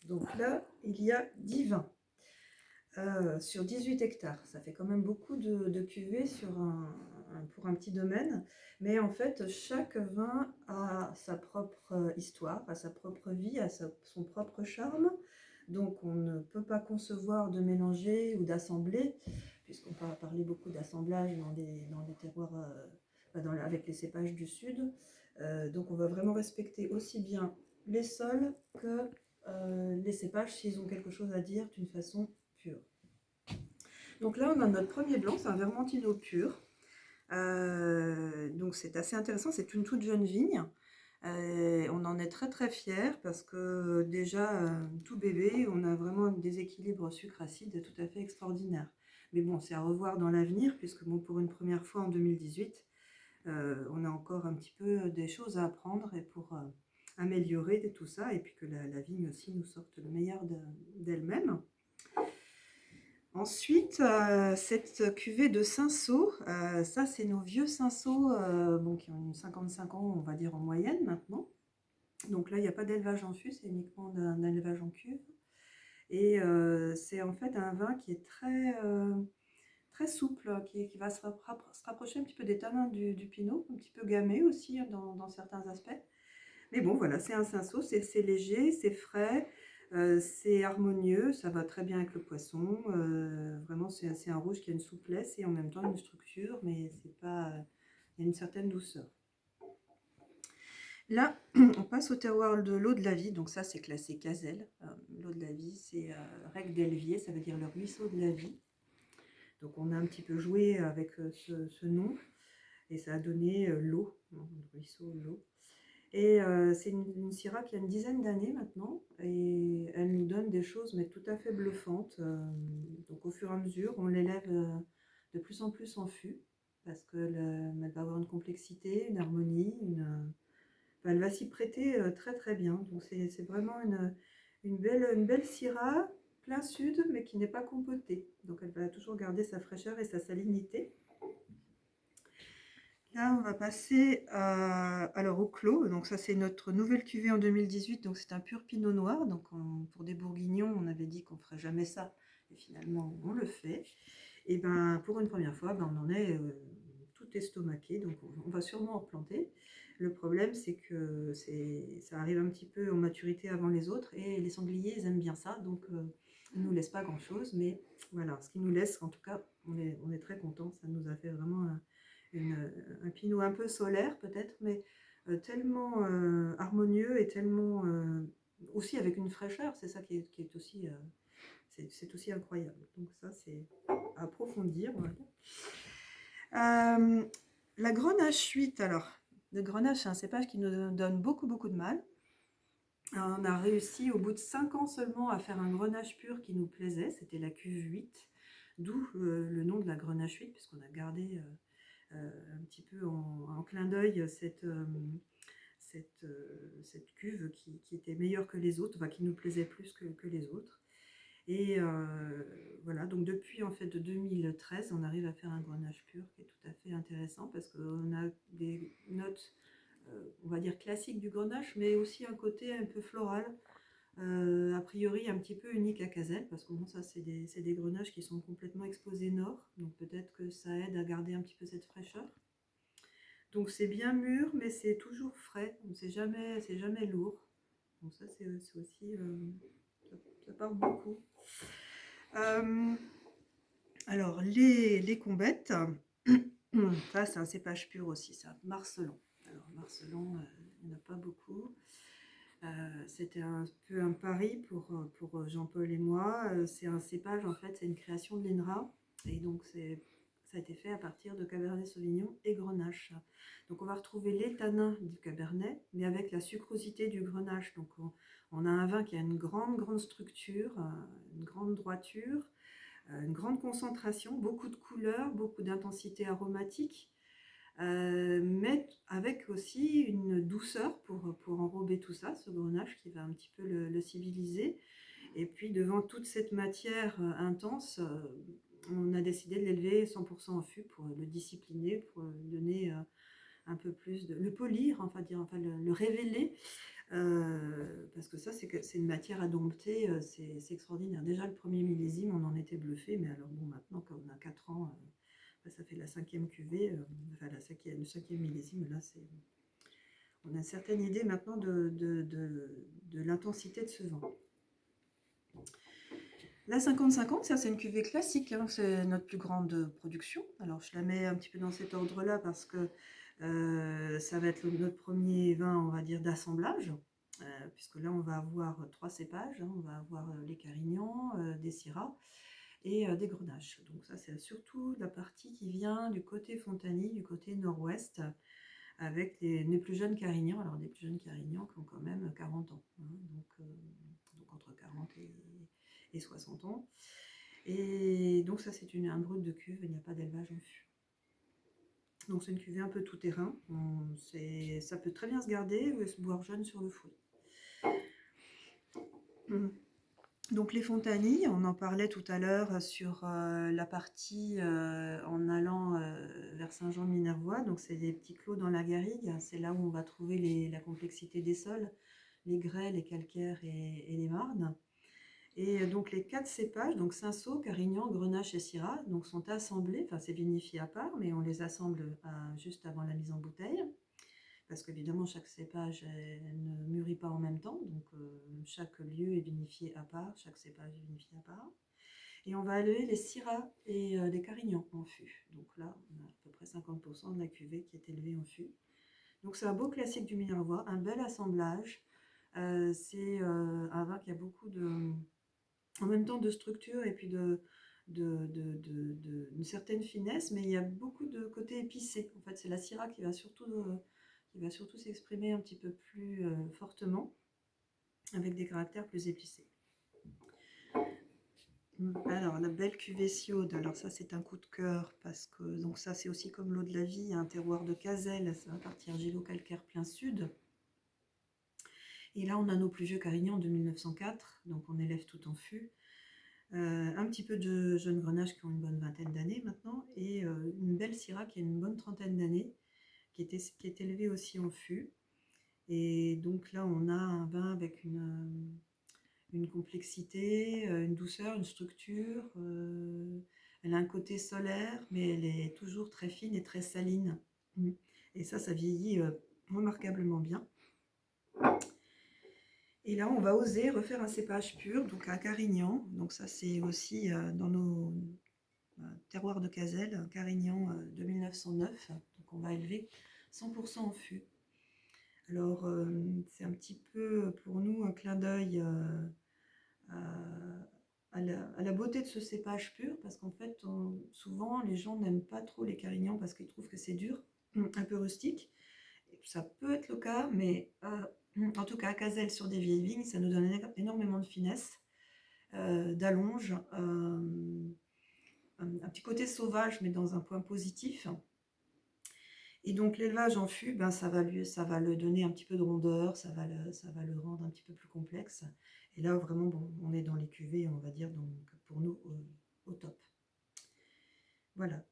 Donc là, il y a 10 vins sur 18 hectares. Ça fait quand même beaucoup de cuvées pour un petit domaine. Mais en fait, chaque vin a sa propre histoire, a sa propre vie, son propre charme. Donc on ne peut pas concevoir de mélanger ou d'assembler, puisqu'on va parler beaucoup d'assemblage dans des terroirs avec les cépages du sud. Donc on va vraiment respecter aussi bien les sols que les cépages s'ils ont quelque chose à dire d'une façon pure. Donc là on a notre premier blanc, c'est un Vermentino pur. Donc c'est assez intéressant, c'est une toute jeune vigne. On en est très très fiers parce que déjà tout bébé, on a vraiment un déséquilibre sucre-acide tout à fait extraordinaire. Mais bon, c'est à revoir dans l'avenir puisque bon, pour une première fois en 2018, on a encore un petit peu des choses à apprendre et pour améliorer tout ça et puis que la vigne aussi nous sorte le meilleur d'elle-même. Ensuite, cette cuvée de Cinsault, ça c'est nos vieux Cinsault bon, qui ont 55 ans, on va dire en moyenne maintenant. Donc là, il n'y a pas d'élevage en fût, c'est uniquement d'un élevage en cuve. Et c'est en fait un vin qui est très souple, qui va se rapprocher un petit peu des tanins du pinot, un petit peu gamay aussi dans certains aspects. Mais bon, voilà, c'est un Cinsault, c'est léger, c'est frais, c'est harmonieux, ça va très bien avec le poisson. Vraiment, c'est un rouge qui a une souplesse et en même temps une structure, mais c'est pas, il y a une certaine douceur. Là, on passe au terroir de l'eau de la vie, donc ça c'est classé Caselle. L'eau de la vie, c'est Rec d'Elvier, ça veut dire le ruisseau de la vie. Donc on a un petit peu joué avec ce nom et ça a donné l'eau, le ruisseau, l'eau. Et c'est une Syrah qui a une dizaine d'années maintenant et elle nous donne des choses mais tout à fait bluffantes. Donc au fur et à mesure, on l'élève de plus en plus en fût parce qu'elle va avoir une complexité, une harmonie, elle va s'y prêter très très bien. Donc c'est vraiment une belle Syrah plein sud mais qui n'est pas compotée. Donc elle va toujours garder sa fraîcheur et sa salinité. Là, on va passer alors au clos. Donc ça, c'est notre nouvelle cuvée en 2018. Donc c'est un pur pinot noir. Donc pour des bourguignons, on avait dit qu'on ne ferait jamais ça. Et finalement, on le fait. Et ben pour une première fois, ben, on en est tout estomaqué. Donc on va sûrement en planter. Le problème, c'est que ça arrive un petit peu en maturité avant les autres. Et les sangliers, ils aiment bien ça. Donc ils ne nous laissent pas grand-chose. Mais voilà, ce qu'ils nous laissent, en tout cas, on est très contents. Ça nous a fait vraiment un pinot un peu solaire peut-être, mais tellement harmonieux et tellement aussi avec une fraîcheur, c'est ça qui est aussi, c'est aussi incroyable. Donc ça, c'est à approfondir. Voilà. La Grenache 8, alors, le Grenache, c'est un cépage qui nous donne beaucoup de mal. On a réussi au bout de 5 ans seulement à faire un Grenache pur qui nous plaisait, c'était la cuve 8, d'où le nom de la Grenache 8, puisqu'on a gardé un petit peu en clin d'œil cette cuve qui était meilleure que les autres, enfin, qui nous plaisait plus que les autres. Et voilà, donc depuis en fait de 2013, on arrive à faire un Grenache pur qui est tout à fait intéressant parce qu'on a des notes, on va dire classiques du Grenache, mais aussi un côté un peu floral, a priori un petit peu unique à Caselle, parce que bon, ça c'est des grenaches qui sont complètement exposés nord, donc peut-être que ça aide à garder un petit peu cette fraîcheur. Donc c'est bien mûr, mais c'est toujours frais, donc c'est jamais lourd. Donc ça c'est aussi, ça part beaucoup. Alors les combettes, ça c'est un cépage pur aussi, ça, Marcelon. Alors Marcelon, il n'y en a pas beaucoup. C'était un peu un pari pour Jean-Paul et moi. C'est un cépage, en fait, c'est une création de l'INRA. Et donc, ça a été fait à partir de Cabernet Sauvignon et Grenache. Donc, on va retrouver les tanins du Cabernet, mais avec la sucrosité du Grenache. Donc, on a un vin qui a une grande structure, une grande droiture, une grande concentration, beaucoup de couleurs, beaucoup d'intensité aromatique. Mais avec aussi une douceur pour enrober tout ça, ce Grenache qui va un petit peu le civiliser. Et puis devant toute cette matière intense, on a décidé de l'élever 100% en fût pour le discipliner, pour lui donner un peu plus de... le polir, enfin le révéler Parce que ça, c'est une matière à dompter, c'est extraordinaire. Déjà, le premier millésime, on en était bluffé, mais alors bon, maintenant, quand on a 4 ans, bah, ça fait la 5e cuvée, enfin le 5e millésime, là, on a une certaine idée maintenant de l'intensité de ce vin. La 50-50, ça c'est une cuvée classique, hein, c'est notre plus grande production. Alors je la mets un petit peu dans cet ordre-là parce que ça va être notre premier vin, on va dire, d'assemblage, puisque là on va avoir 3 cépages, hein, on va avoir les Carignans, des Syrahs et des Grenaches. Donc ça c'est surtout la partie qui vient du côté Fontany, du côté nord-ouest, avec les plus jeunes Carignans, alors des plus jeunes Carignans qui ont quand même 40 ans, hein, donc entre 40 et 60 ans. Et donc ça c'est un brut de cuve, il n'y a pas d'élevage en fût. Donc c'est une cuvée un peu tout terrain, ça peut très bien se garder ou se boire jeune sur le fruit. Donc les Fontany, on en parlait tout à l'heure sur la partie en allant vers Saint-Jean-de-Minervois, donc c'est des petits clos dans la garrigue, c'est là où on va trouver la complexité des sols, les grès, les calcaires et les marnes. Et donc les 4 cépages, donc Cinsault, Carignan, Grenache et Syrah, donc sont assemblés, enfin c'est vinifié à part, mais on les assemble juste avant la mise en bouteille, parce qu'évidemment chaque cépage ne mûrit pas en même temps, donc chaque lieu est vinifié à part, chaque cépage est vinifié à part. Et on va élever les Syrah et les Carignans en fût. Donc là, on a à peu près 50% de la cuvée qui est élevée en fût. Donc c'est un beau classique du Minervois, un bel assemblage. C'est un vin qui a beaucoup en même temps de structure et puis une certaine finesse, mais il y a beaucoup de côté épicé. En fait, c'est la Syrah qui va surtout s'exprimer un petit peu plus fortement, avec des caractères plus épicés. Alors, la belle cuvée Siaude, alors ça c'est un coup de cœur, parce que donc ça c'est aussi comme l'eau de la vie, un terroir de Caselles, ça va partir argilo-calcaire plein sud. Et là on a nos plus vieux Carignans de 1904, donc on élève tout en fût. Un petit peu de jeunes grenaches qui ont une bonne vingtaine d'années maintenant, et une belle Syrah qui a une bonne trentaine d'années, qui est élevée aussi en fût. Et donc là, on a un vin avec une complexité, une douceur, une structure. Elle a un côté solaire, mais elle est toujours très fine et très saline. Et ça vieillit remarquablement bien. Et là, on va oser refaire un cépage pur, donc un Carignan. Donc ça, c'est aussi dans nos terroirs de Caselles, un Carignan de 1909. Donc on va élever 100% en fût. Alors, c'est un petit peu pour nous un clin d'œil à la beauté de ce cépage pur, parce qu'en fait, souvent, les gens n'aiment pas trop les Carignans parce qu'ils trouvent que c'est dur, un peu rustique. Ça peut être le cas, mais en tout cas, à Caselles, sur des vieilles vignes, ça nous donne énormément de finesse, d'allonge, un petit côté sauvage, mais dans un point positif. Et donc l'élevage en fût, ben, ça va le donner un petit peu de rondeur, ça va le rendre un petit peu plus complexe. Et là, vraiment, bon, on est dans les cuvées, on va dire, donc pour nous, au top. Voilà.